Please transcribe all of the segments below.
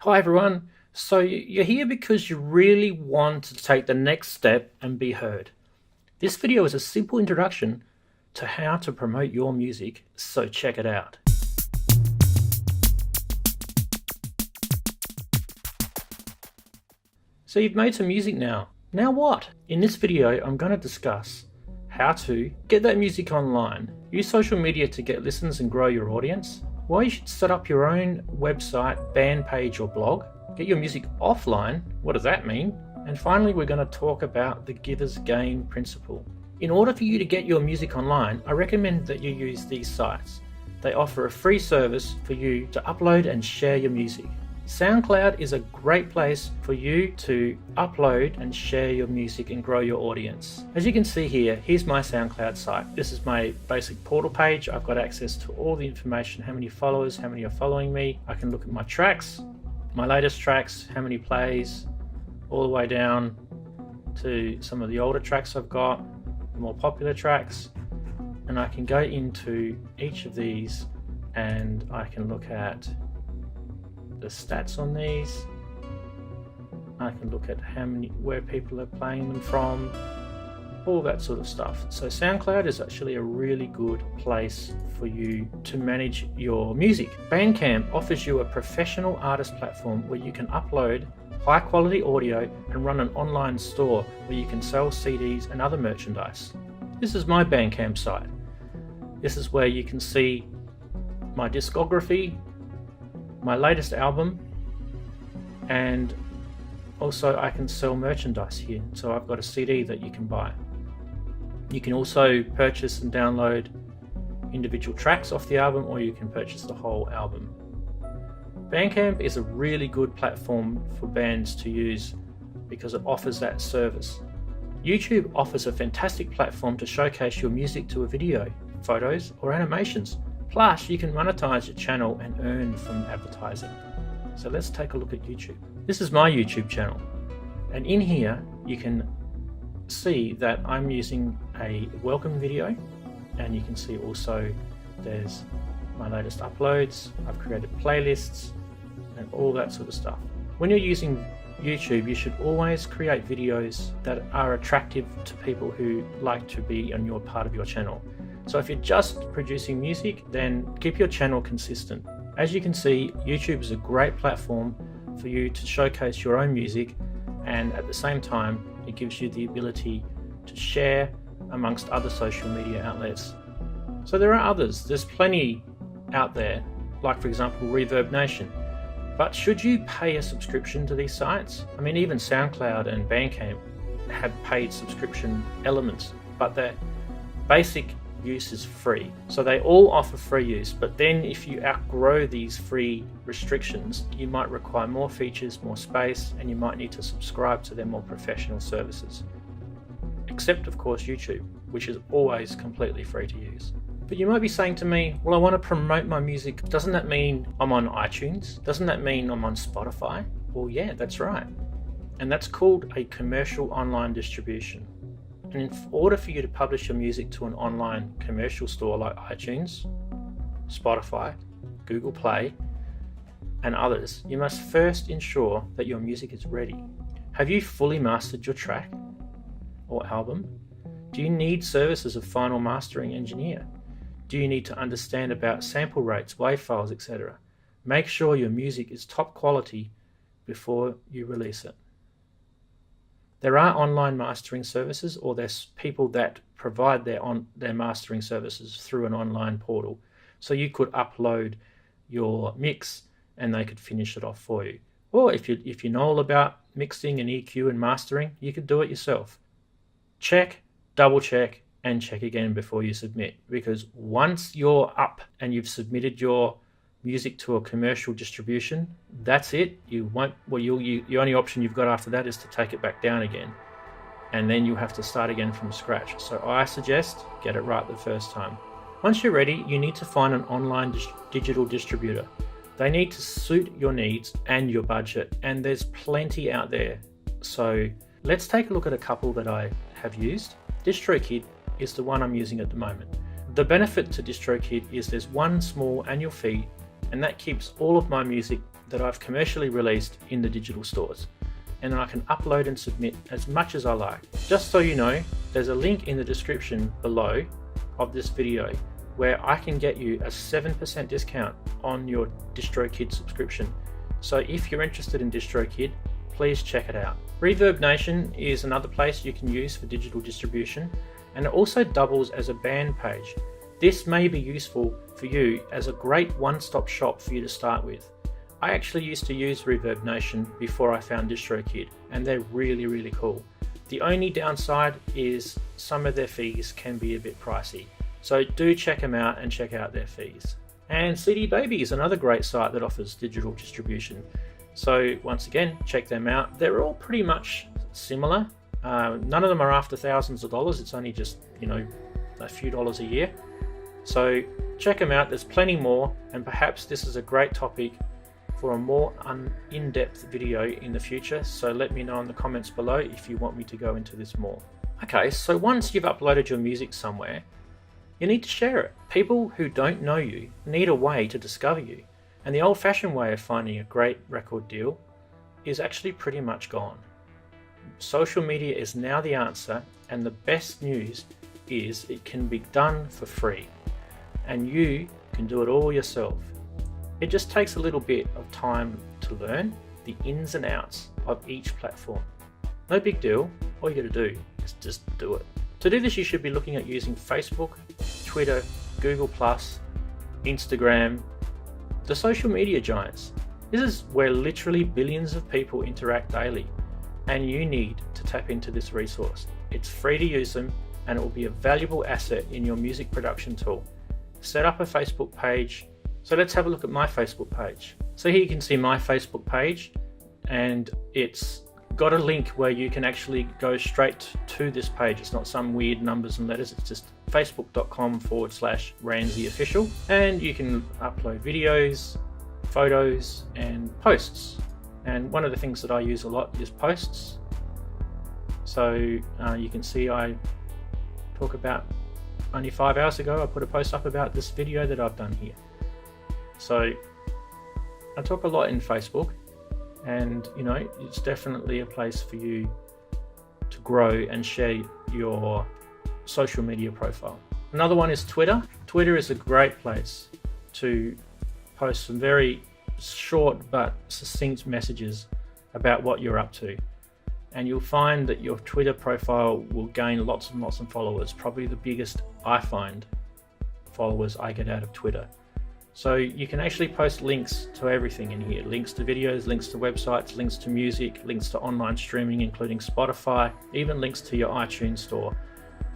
Hi everyone. So you're here because you really want to take the next step and be heard. This video is a simple introduction to how to promote your music, so check it out. So you've made some music now. Now what? In this video, I'm going to discuss how to get that music online, use social media to get listens and grow your audience, why you should set up your own website, band page or blog, get your music offline, what does that mean? And finally, we're going to talk about the giver's gain principle. In order for you to get your music online, I recommend that you use these sites. They offer a free service for you to upload and share your music. SoundCloud is a great place for you to upload and share your music and grow your audience. As you can see here, here's my SoundCloud site. This is my basic portal page. I've got access to all the information, how many followers, how many are following me. I can look at my tracks, my latest tracks, how many plays, all the way down to some of the older tracks I've got, the more popular tracks. And I can go into each of these and I can look at the stats on these. I can look at where people are playing them from, all that sort of stuff. So SoundCloud is actually a really good place for you to manage your music. Bandcamp offers you a professional artist platform where you can upload high quality audio and run an online store where you can sell CDs and other merchandise. This is my Bandcamp site. This is where you can see my discography, my latest album, and also I can sell merchandise here. So I've got a CD that you can buy. You can also purchase and download individual tracks off the album, or you can purchase the whole album. Bandcamp is a really good platform for bands to use because it offers that service. YouTube offers a fantastic platform to showcase your music to a video, photos, or animations. Plus, you can monetize your channel and earn from advertising. So let's take a look at YouTube. This is my YouTube channel. And in here, you can see that I'm using a welcome video. And you can see also there's my latest uploads. I've created playlists and all that sort of stuff. When you're using YouTube, you should always create videos that are attractive to people who like to be on your part of your channel. So if you're just producing music, then keep your channel consistent. As you can see, YouTube is a great platform for you to showcase your own music, and at the same time, it gives you the ability to share amongst other social media outlets. So there are others, there's plenty out there, like for example Reverb Nation. But should you pay a subscription to these sites? I mean, even SoundCloud and Bandcamp have paid subscription elements, but their basic use is free. So they all offer free use, but then if you outgrow these free restrictions, you might require more features, more space, and you might need to subscribe to their more professional services. Except of course YouTube, which is always completely free to use. But you might be saying to me, well, I want to promote my music. Doesn't that mean I'm on iTunes? Doesn't that mean I'm on Spotify? Well, yeah, that's right. And that's called a commercial online distribution. And in order for you to publish your music to an online commercial store like iTunes, Spotify, Google Play, and others, you must first ensure that your music is ready. Have you fully mastered your track or album? Do you need services of final mastering engineer? Do you need to understand about sample rates, wave files, etc.? Make sure your music is top quality before you release it. There are online mastering services, or there's people that provide their mastering services through an online portal. So you could upload your mix and they could finish it off for you. Or if you know all about mixing and EQ and mastering, you could do it yourself. Check, double check, and check again before you submit. Because once you're up and you've submitted your music to a commercial distribution, that's it. The only option you've got after that is to take it back down again, and then you have to start again from scratch. So I suggest get it right the first time. Once you're ready, you need to find an online digital distributor. They need to suit your needs and your budget, and there's plenty out there. So let's take a look at a couple that I have used. DistroKid is the one I'm using at the moment. The benefit to DistroKid is there's one small annual fee, and that keeps all of my music that I've commercially released in the digital stores, and I can upload and submit as much as I like. Just so you know, there's a link in the description below of this video where I can get you a 7% discount on your DistroKid subscription. So if you're interested in DistroKid, please check it out. Reverb Nation is another place you can use for digital distribution, and it also doubles as a band page. This may be useful for you as a great one-stop shop for you to start with. I actually used to use Reverb Nation before I found DistroKid, and they're really, really cool. The only downside is some of their fees can be a bit pricey, so do check them out and check out their fees. And CD Baby is another great site that offers digital distribution. So once again, check them out. They're all pretty much similar. None of them are after thousands of dollars. It's only just, a few dollars a year. So check them out. There's plenty more, and perhaps this is a great topic for a more in-depth video in the future. So let me know in the comments below if you want me to go into this more. Okay, so once you've uploaded your music somewhere, you need to share it. People who don't know you need a way to discover you. And the old-fashioned way of finding a great record deal is actually pretty much gone. Social media is now the answer, and the best news is it can be done for free. And you can do it all yourself. It just takes a little bit of time to learn the ins and outs of each platform. No big deal, all you got to do is just do it. To do this, you should be looking at using Facebook, Twitter, Google+, Instagram, the social media giants. This is where literally billions of people interact daily, and you need to tap into this resource. It's free to use them, and it will be a valuable asset in your music production tool. Set up a Facebook page. So let's have a look at my Facebook page. So here you can see my Facebook page, and it's got a link where you can actually go straight to this page. It's not some weird numbers and letters, it's just facebook.com/RanzyOfficial, and you can upload videos, photos, and posts. And one of the things that I use a lot is posts. So you can see I talk about, only 5 hours ago I put a post up about this video that I've done here. So I talk a lot in Facebook, and it's definitely a place for you to grow and share your social media profile. Another one is Twitter. Twitter is a great place to post some very short but succinct messages about what you're up to, and you'll find that your Twitter profile will gain lots and lots of followers. Probably the biggest I find followers I get out of Twitter. So you can actually post links to everything in here. Links to videos, links to websites, links to music, links to online streaming, including Spotify, even links to your iTunes store.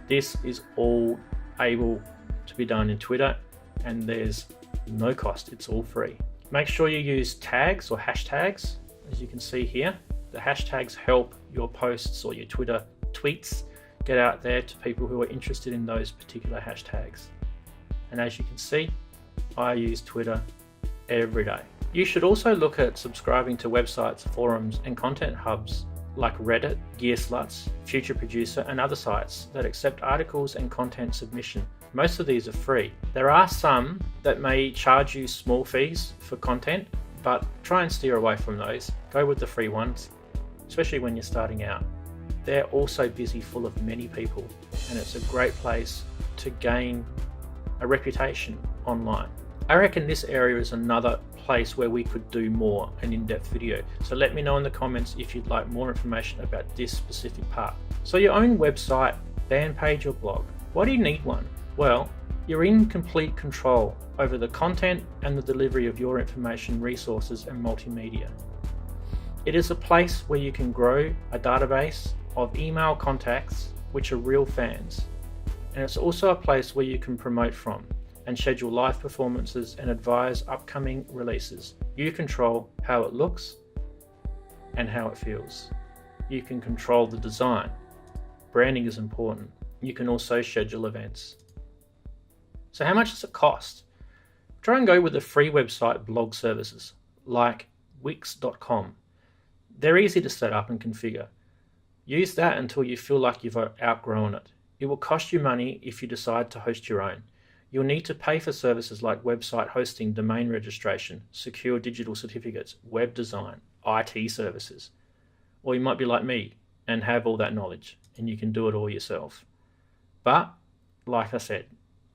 This is all able to be done in Twitter, and there's no cost. It's all free. Make sure you use tags or hashtags, as you can see here. The hashtags help your posts or your Twitter tweets get out there to people who are interested in those particular hashtags. And as you can see, I use Twitter every day. You should also look at subscribing to websites, forums, and content hubs like Reddit, Gearsluts, Future Producer, and other sites that accept articles and content submission. Most of these are free. There are some that may charge you small fees for content, but try and steer away from those. Go with the free ones, especially when you're starting out. They're also busy, full of many people, and it's a great place to gain a reputation online. I reckon this area is another place where we could do more, an in-depth video. So let me know in the comments if you'd like more information about this specific part. So your own website, band page, or blog. Why do you need one? Well, you're in complete control over the content and the delivery of your information, resources, and multimedia. It is a place where you can grow a database of email contacts which are real fans. And it's also a place where you can promote from and schedule live performances and advise upcoming releases. You control how it looks and how it feels. You can control the design. Branding is important. You can also schedule events. So how much does it cost? Try and go with the free website blog services like Wix.com. They're easy to set up and configure. Use that until you feel like you've outgrown it. It will cost you money if you decide to host your own. You'll need to pay for services like website hosting, domain registration, secure digital certificates, web design, IT services. Or you might be like me and have all that knowledge and you can do it all yourself. But like I said,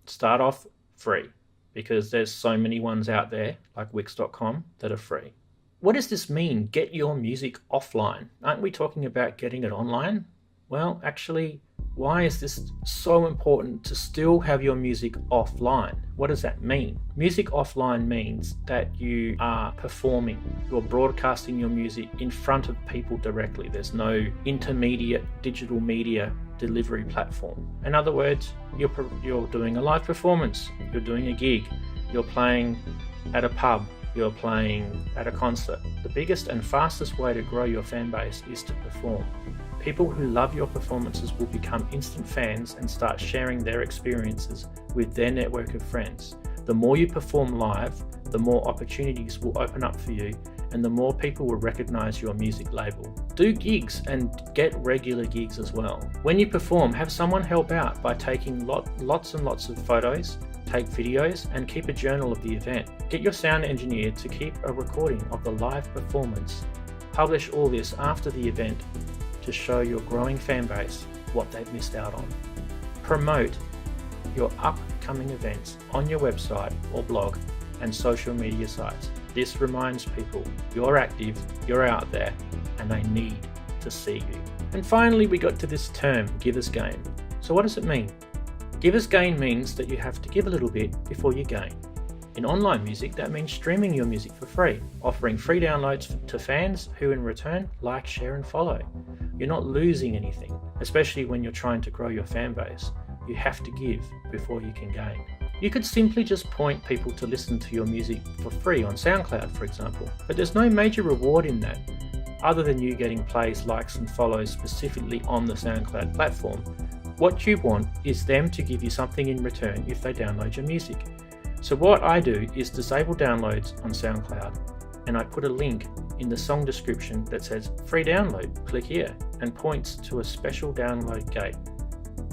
start off free because there's so many ones out there like Wix.com that are free. What does this mean? Get your music offline. Aren't we talking about getting it online? Well, actually, why is this so important to still have your music offline? What does that mean? Music offline means that you are performing, you're broadcasting your music in front of people directly. There's no intermediate digital media delivery platform. In other words, you're doing a live performance, you're doing a gig, you're playing at a pub, you're playing at a concert. The biggest and fastest way to grow your fan base is to perform. People who love your performances will become instant fans and start sharing their experiences with their network of friends. The more you perform live, the more opportunities will open up for you and the more people will recognize your music label. Do gigs and get regular gigs as well. When you perform, have someone help out by taking lots and lots of photos, take videos, and keep a journal of the event. Get your sound engineer to keep a recording of the live performance. Publish all this after the event to show your growing fan base what they've missed out on. Promote your upcoming events on your website or blog and social media sites. This reminds people you're active, you're out there, and they need to see you. And finally, we got to this term, giver's gain. So what does it mean? Giver's gain means that you have to give a little bit before you gain. In online music, that means streaming your music for free, offering free downloads to fans who in return like, share and follow. You're not losing anything, especially when you're trying to grow your fan base. You have to give before you can gain. You could simply just point people to listen to your music for free on SoundCloud, for example, but there's no major reward in that, other than you getting plays, likes and follows specifically on the SoundCloud platform. What you want is them to give you something in return if they download your music. So what I do is disable downloads on SoundCloud, and I put a link in the song description that says free download, click here, and points to a special download gate.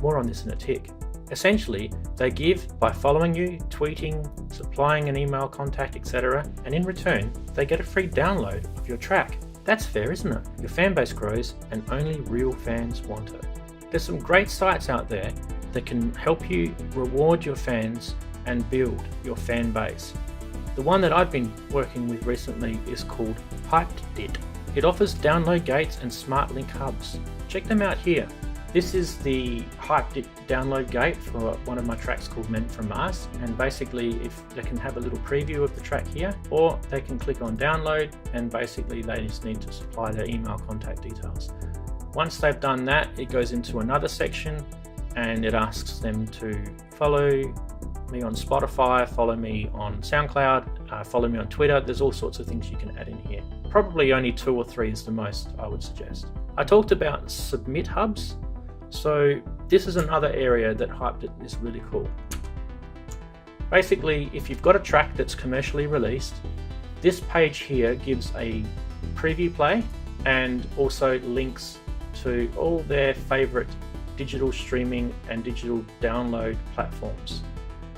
More on this in a tick. Essentially, they give by following you, tweeting, supplying an email contact, etc. And in return, they get a free download of your track. That's fair, isn't it? Your fan base grows and only real fans want it. There's some great sites out there that can help you reward your fans and build your fan base. The one that I've been working with recently is called Hypedit. It offers download gates and smart link hubs. Check them out here. This is the Hypedit download gate for one of my tracks called Men from Mars, and basically if they can have a little preview of the track here, or they can click on download and basically they just need to supply their email contact details. Once they've done that, it goes into another section and it asks them to follow me on Spotify, follow me on SoundCloud, follow me on Twitter. There's all sorts of things you can add in here. Probably only 2 or 3 is the most I would suggest. I talked about submit hubs. So this is another area that Hypedit is really cool. Basically, if you've got a track that's commercially released, this page here gives a preview play and also links to all their favorite digital streaming and digital download platforms.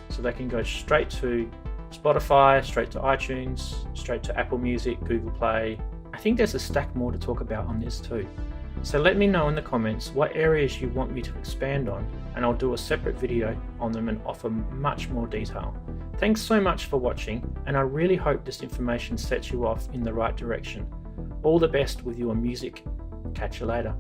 So they can go straight to Spotify, straight to iTunes, straight to Apple Music, Google Play. I think there's a stack more to talk about on this too. So let me know in the comments what areas you want me to expand on, and I'll do a separate video on them and offer much more detail. Thanks so much for watching, and I really hope this information sets you off in the right direction. All the best with your music. Catch you later.